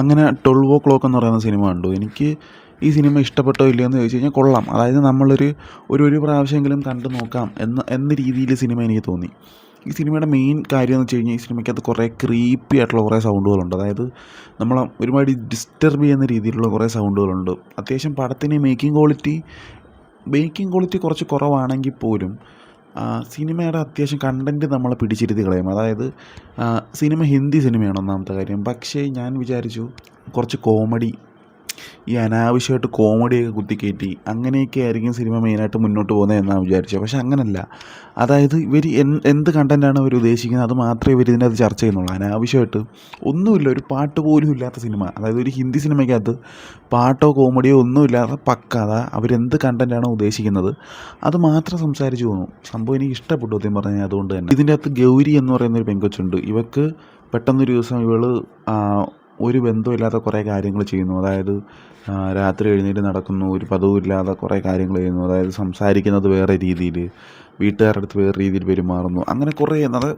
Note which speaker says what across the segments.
Speaker 1: അങ്ങനെ 12 എന്ന് പറയുന്ന സിനിമ കണ്ടു. എനിക്ക് ഈ സിനിമ ഇഷ്ടപ്പെട്ടോ ഇല്ലയോ എന്ന് ചോദിച്ചു കഴിഞ്ഞാൽ കൊള്ളാം. അതായത് ഒരു പ്രാവശ്യമെങ്കിലും കണ്ടു നോക്കാം എന്ന രീതിയിൽ സിനിമ എനിക്ക് തോന്നി. ഈ സിനിമയുടെ മെയിൻ കാര്യം എന്ന് വെച്ച് കഴിഞ്ഞാൽ ഈ സിനിമയ്ക്കകത്ത് കുറേ ക്രീപ്പി ആയിട്ടുള്ള കുറേ സൗണ്ടുകളുണ്ട്. അതായത് നമ്മളെ ഒരുപാട് ഡിസ്റ്റർബ് ചെയ്യുന്ന രീതിയിലുള്ള കുറേ സൗണ്ടുകളുണ്ട്. അത്യാവശ്യം പടത്തിന് മേക്കിംഗ് ക്വാളിറ്റി കുറച്ച് കുറവാണെങ്കിൽ പോലും സിനിമയുടെ അത്യാവശ്യം കണ്ടൻറ്റ് നമ്മളെ പിടിച്ചിരുത്തി കളയും. അതായത് സിനിമ ഹിന്ദി സിനിമയാണ് ഒന്നാമത്തെ കാര്യം. പക്ഷേ ഞാൻ വിചാരിച്ചു കുറച്ച് കോമഡി, ഈ അനാവശ്യമായിട്ട് കോമഡിയൊക്കെ കുത്തിക്കയറ്റി അങ്ങനെയൊക്കെ ആയിരിക്കും സിനിമ മെയിനായിട്ട് മുന്നോട്ട് പോകുന്നത് എന്നാണ് വിചാരിച്ചത്. പക്ഷേ അങ്ങനല്ല. അതായത് ഇവർ എന്ത് കണ്ടൻറ്റാണ് അവർ ഉദ്ദേശിക്കുന്നത് അത് മാത്രമേ ഇവർ ഇതിനകത്ത് ചർച്ച ചെയ്യുന്നുള്ളൂ. അനാവശ്യമായിട്ട് ഒന്നുമില്ല, ഒരു പാട്ട് പോലും ഇല്ലാത്ത സിനിമ. അതായത് ഒരു ഹിന്ദി സിനിമയ്ക്കകത്ത് പാട്ടോ കോമഡിയോ ഒന്നുമില്ലാതെ പക്കാത അവരെന്ത് കണ്ടൻറ്റാണോ ഉദ്ദേശിക്കുന്നത് അത് മാത്രം സംസാരിച്ച് പോകുന്നു. സംഭവം എനിക്ക് ഇഷ്ടപ്പെട്ടു സത്യം പറഞ്ഞാൽ. അതുകൊണ്ട് തന്നെ ഇതിൻ്റെ അകത്ത് ഗൗരി എന്ന് പറയുന്നൊരു പെങ്കൊച്ചുണ്ട്. ഇവക്ക് പെട്ടെന്നൊരു ദിവസം ഒരു ബന്ധമില്ലാത്ത കുറേ കാര്യങ്ങൾ ചെയ്യുന്നു. അതായത് രാത്രി എഴുന്നേറ്റ് നടക്കുന്നു, ഒരു പതിവുമില്ലാതെ കുറേ കാര്യങ്ങൾ ചെയ്യുന്നു. അതായത് സംസാരിക്കുന്നത് വേറെ രീതിയിൽ, വീട്ടുകാരുടെ അടുത്ത് വേറെ രീതിയിൽ പെരുമാറുന്നു. അങ്ങനെ കുറേ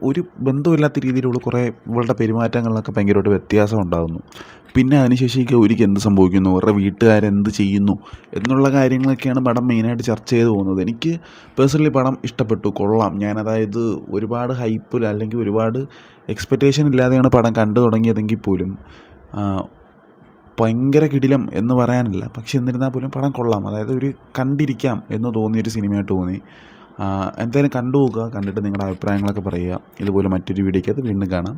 Speaker 1: ഒരു ബന്ധമില്ലാത്ത രീതിയിലുള്ള കുറേ ഇവളുടെ പെരുമാറ്റങ്ങളിലൊക്കെ ഭയങ്കരമായിട്ട് വ്യത്യാസം ഉണ്ടാകുന്നു. പിന്നെ അതിനുശേഷം ഈ ഗൗരിക്ക് എന്ത് സംഭവിക്കുന്നു, അവരുടെ വീട്ടുകാരെന്ത് ചെയ്യുന്നു എന്നുള്ള കാര്യങ്ങളൊക്കെയാണ് പടം മെയിനായിട്ട് ചർച്ച ചെയ്ത് പോകുന്നത്. എനിക്ക് പേഴ്സണലി പടം ഇഷ്ടപ്പെട്ടു, കൊള്ളാം. അതായത് ഒരുപാട് ഹൈപ്പിൽ അല്ലെങ്കിൽ ഒരുപാട് എക്സ്പെക്റ്റേഷൻ ഇല്ലാതെയാണ് പടം കണ്ടു തുടങ്ങിയതെങ്കിൽ പോലും ഭയങ്കര കിടിലം എന്ന് പറയാനില്ല. പക്ഷെ എന്നിരുന്നാൽ പോലും പടം കൊള്ളാം. അതായത് ഒരു കണ്ടിരിക്കാം എന്ന് തോന്നിയൊരു സിനിമയായിട്ട് തോന്നി. എന്തായാലും കണ്ടു നോക്കുക. കണ്ടിട്ട് നിങ്ങളുടെ അഭിപ്രായങ്ങളൊക്കെ പറയുക. ഇതുപോലെ മറ്റൊരു വീഡിയോയ്ക്കകത്ത് വീണ്ടും കാണാം.